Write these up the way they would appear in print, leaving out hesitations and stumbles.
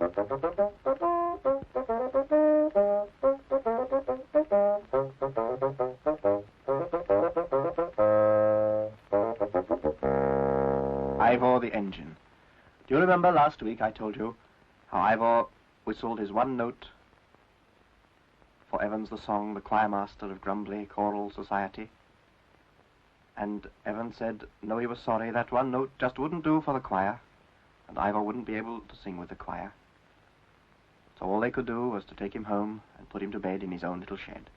IVOR the engine. Do you remember last week I told you how IVOR whistled his one note for Evans the song, the choir master of Grumbly Choral Society? And Evans said, no, he was sorry, that one note just wouldn't do for the choir, and IVOR wouldn't be able to sing with the choir. So all they could do was to take him home and put him to bed in his own little shed.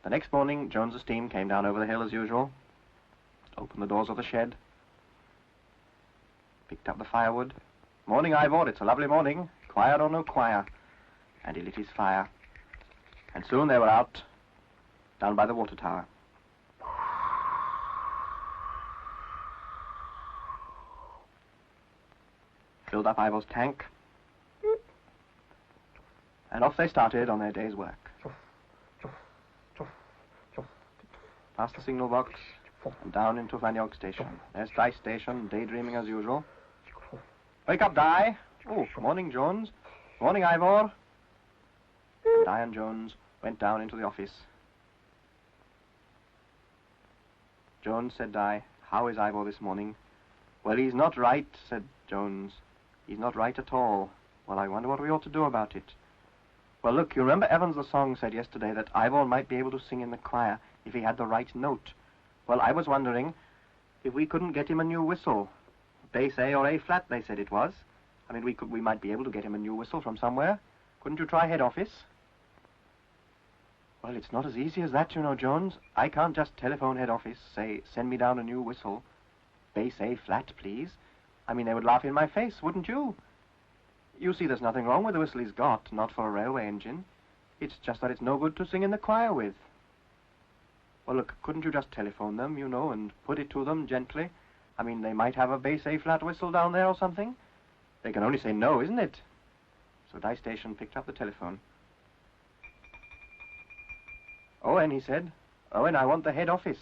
The next morning, Jones's team came down over the hill as usual, opened the doors of the shed, picked up the firewood. Morning, IVOR, it's a lovely morning, choir or no choir. And he lit his fire. And soon they were out, down by the water tower. Filled up IVOR's tank, and off they started on their day's work. Past the signal box, and down into Lanyog Station. There's Di Station, daydreaming as usual. Wake up, Di. Oh, morning, Jones. Morning, IVOR. And Di and Jones went down into the office. Jones, said Di, how is IVOR this morning? Well, he's not right, said Jones. He's not right at all. Well, I wonder what we ought to do about it. Well, look, you remember Evans the song said yesterday that IVOR might be able to sing in the choir if he had the right note. Well, I was wondering if we couldn't get him a new whistle. Bass A or A flat, they said it was. I mean, we might be able to get him a new whistle from somewhere. Couldn't you try head office? Well, it's not as easy as that, you know, Jones. I can't just telephone head office, say, send me down a new whistle. Bass A flat, please. I mean, they would laugh in my face, wouldn't you? You see, there's nothing wrong with the whistle he's got, not for a railway engine. It's just that it's no good to sing in the choir with. Well, look, couldn't you just telephone them, you know, and put it to them gently? I mean, they might have a bass A flat whistle down there or something. They can only say no, isn't it? So Di Station picked up the telephone. Owen, he said. Owen, I want the head office.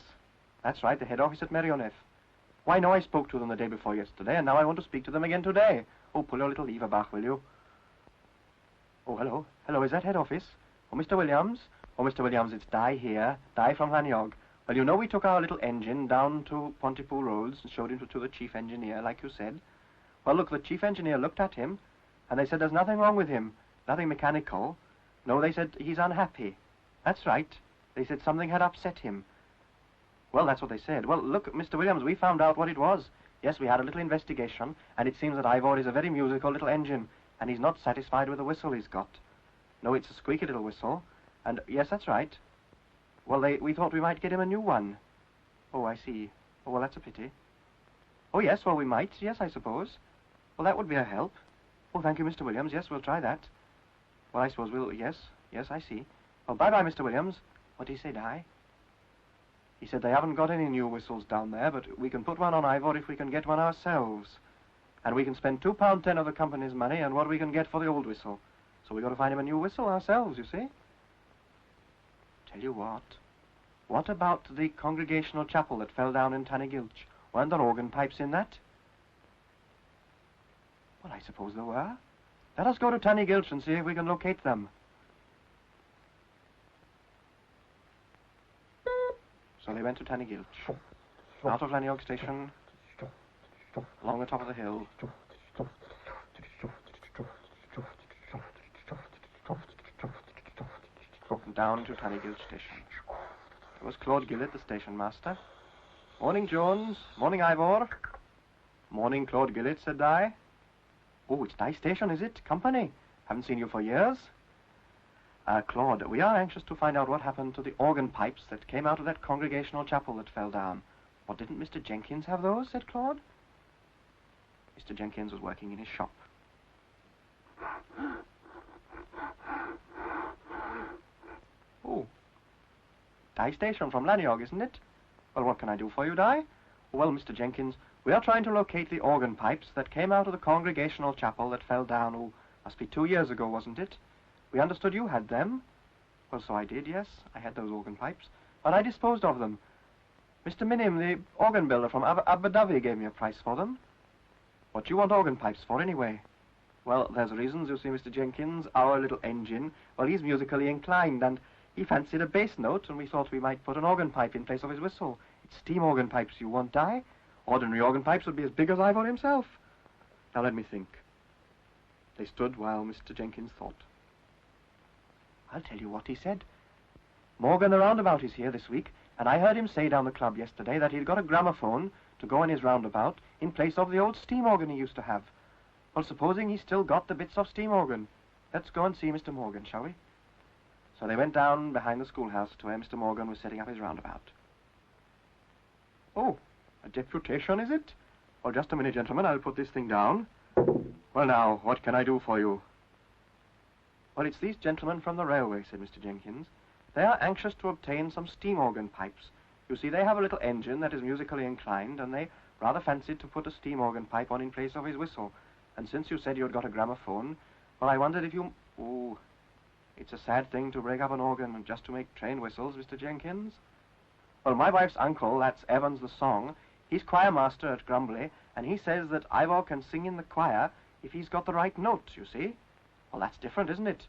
That's right, the head office at Merioneth. Why, no, I spoke to them the day before yesterday, and now I want to speak to them again today. Oh, pull your little lever back, will you? Oh, hello. Hello, is that head office? Oh, Mr. Williams? Oh, Mr. Williams, it's Di here. Di from Lanyog. Well, you know, we took our little engine down to Pontypool Roads and showed it to the chief engineer, like you said. Well, look, the chief engineer looked at him, and they said there's nothing wrong with him. Nothing mechanical. No, they said he's unhappy. That's right. They said something had upset him. Well, that's what they said. Well, look, Mr. Williams, we found out what it was. Yes, we had a little investigation, and it seems that IVOR is a very musical little engine, and he's not satisfied with the whistle he's got. No, it's a squeaky little whistle, and yes, that's right. Well, we thought we might get him a new one. Oh, I see. Oh, well, that's a pity. Oh, yes, well, we might, yes, I suppose. Well, that would be a help. Oh, thank you, Mr. Williams. Yes, we'll try that. Well, I suppose we'll, yes, I see. Well, bye-bye, Mr. Williams. What did he say, Di? He said they haven't got any new whistles down there, but we can put one on IVOR if we can get one ourselves. And we can spend £2.10 of the company's money and what we can get for the old whistle. So we've got to find him a new whistle ourselves, you see. Tell you what about the Congregational Chapel that fell down in Tannygilch? Weren't there organ pipes in that? Well, I suppose there were. Let us go to Tannygilch and see if we can locate them. So they went to Tannygilch, out of Lanyog Station, along the top of the hill, and down to Tannygilch Station. It was Claude Gillett, the station master. Morning, Jones. Morning, IVOR. Morning, Claude Gillett, said Di. Oh, it's Di Station, is it? Company. Haven't seen you for years. Claude, we are anxious to find out what happened to the organ pipes that came out of that Congregational Chapel that fell down. What, didn't Mr. Jenkins have those? Said Claude. Mr. Jenkins was working in his shop. Oh. Di Station from Lanyog, isn't it? Well, what can I do for you, Di? Well, Mr. Jenkins, we are trying to locate the organ pipes that came out of the Congregational Chapel that fell down, oh, must be 2 years ago, wasn't it? We understood you had them. Well, so I did, yes. I had those organ pipes. But I disposed of them. Mr. Minim, the organ builder from Abu Dhabi, gave me a price for them. What do you want organ pipes for, anyway? Well, there's reasons, you see, Mr. Jenkins. Our little engine, well, he's musically inclined, and he fancied a bass note, and we thought we might put an organ pipe in place of his whistle. It's steam organ pipes, you won't die. Ordinary organ pipes would be as big as Ivor himself. Now, let me think. They stood while Mr. Jenkins thought. I'll tell you what he said. Morgan the roundabout is here this week, and I heard him say down the club yesterday that he'd got a gramophone to go in his roundabout in place of the old steam organ he used to have. Well, supposing he's still got the bits of steam organ, let's go and see Mr. Morgan, shall we? So they went down behind the schoolhouse to where Mr. Morgan was setting up his roundabout. Oh, a deputation, is it? Well, just a minute, gentlemen. I'll put this thing down. Well, now, what can I do for you? Well, it's these gentlemen from the railway, said Mr. Jenkins. They are anxious to obtain some steam organ pipes. You see, they have a little engine that is musically inclined, and they rather fancied to put a steam organ pipe on in place of his whistle. And since you said you had got a gramophone, well, I wondered if you... Oh, it's a sad thing to break up an organ just to make train whistles, Mr. Jenkins. Well, my wife's uncle, that's Evans the Song, he's choir master at Grumbly, and he says that Ivor can sing in the choir if he's got the right note, you see. Well, that's different, isn't it?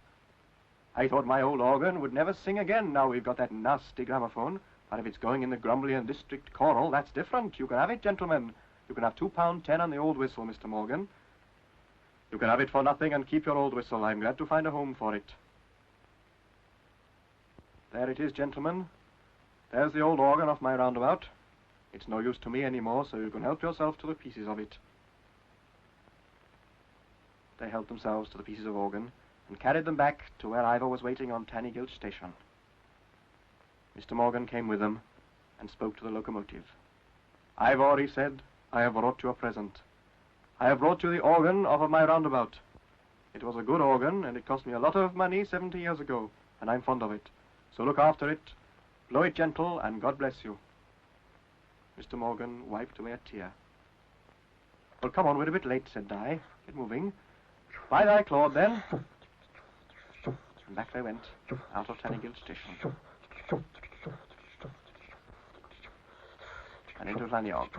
I thought my old organ would never sing again now we've got that nasty gramophone. But if it's going in the Grumbly and District Choral, that's different. You can have it, gentlemen. You can have £2.10 on the old whistle, Mr. Morgan. You can have it for nothing and keep your old whistle. I'm glad to find a home for it. There it is, gentlemen. There's the old organ off my roundabout. It's no use to me anymore, so you can help yourself to the pieces of it. They helped themselves to the pieces of organ and carried them back to where Ivor was waiting on Tannygilch Station. Mr. Morgan came with them and spoke to the locomotive. Ivor, he said, I have brought you a present. I have brought you the organ off of my roundabout. It was a good organ, and it cost me a lot of money 70 years ago, and I'm fond of it. So look after it, blow it gentle, and God bless you. Mr. Morgan wiped away a tear. Well, come on, we're a bit late, said Di. Get moving. Bye, Claude, then. And back they went, out of Tannygilch Station. And into Lanyard.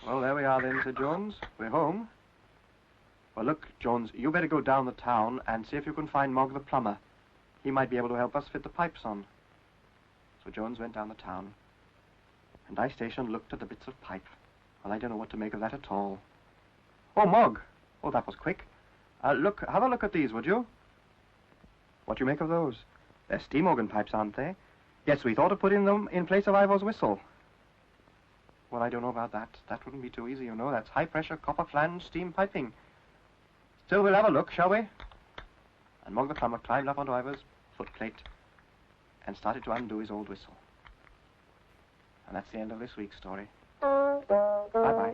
Well, there we are then, said Jones. We're home. Well, look, Jones, you better go down the town and see if you can find Mog the plumber. He might be able to help us fit the pipes on. So Jones went down the town. And I Station looked at the bits of pipe. Well, I don't know what to make of that at all. Oh, Mog. Oh, that was quick. Look, have a look at these, would you? What do you make of those? They're steam organ pipes, aren't they? Yes, we thought of putting them in place of Ivor's whistle. Well, I don't know about that. That wouldn't be too easy, you know. That's high-pressure copper flange steam piping. Still, we'll have a look, shall we? And Mog the plumber climbed up onto Ivor's footplate and started to undo his old whistle. And that's the end of this week's story. Bye-bye.